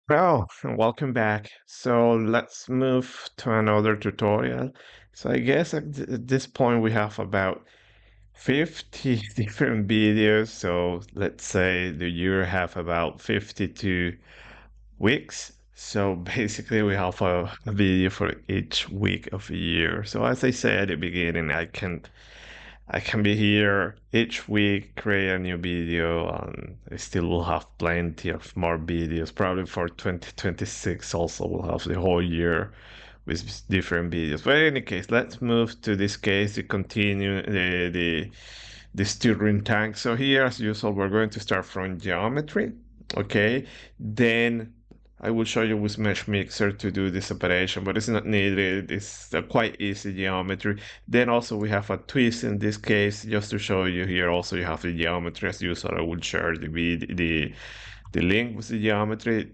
Well, welcome back. So let's move to another tutorial. So I guess at this point we have about 50 different videos. So let's say the year have about 52 weeks. So basically we have a video for each week of the year. So as I said at the beginning, I can be here each week, create a new video, and I still will have plenty of more videos. Probably for 2026 also we'll have the whole year with different videos. But in any case, let's move to this case to continue the stirring tank. So here, as usual, we're going to start from geometry. Okay, then I will show you with Mesh Mixer to do this operation, but it's not needed. It's a quite easy geometry. Then also we have a twist in this case, just to show you here. Also, you have the geometry as usual. I will share the link with the geometry.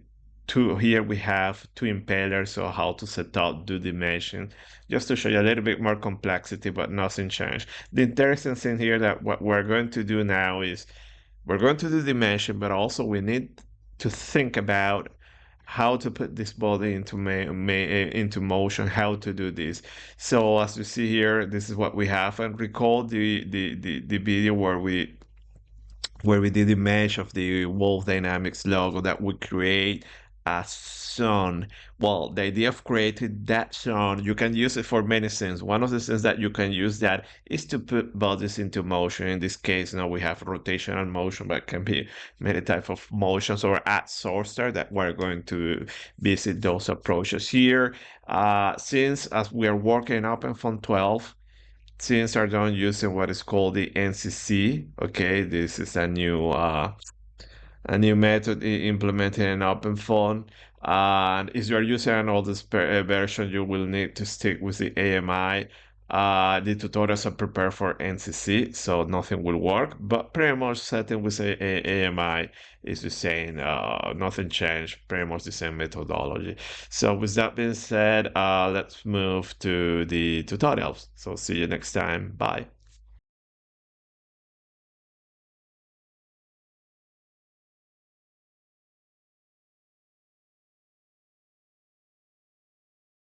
Here we have two impellers, so how to set up, do dimension, just to show you a little bit more complexity, but nothing changed. The interesting thing here that what we're going to do now is we're going to do dimension, but also we need to think about how to put this body into motion, how to do this. So as you see here, this is what we have. And recall the video where we did the mesh of the Wolf Dynamics logo that would create a sun. Well, the idea of creating that sun, you can use it for many things. One of the things that you can use that is to put bodies into motion. In this case, now we have rotational motion, but it can be many types of motions or add sourcer that we're going to visit those approaches here. Since as we are working in OpenFont 12, since are done using what is called the NCC. Okay, this is a new method implemented in OpenFont. And if you are using an older version, you will need to stick with the AMI. The tutorials are prepared for NCC, so nothing will work. But pretty much setting with AMI is the same. Nothing changed. Pretty much the same methodology. So with that being said, let's move to the tutorials. So see you next time. Bye.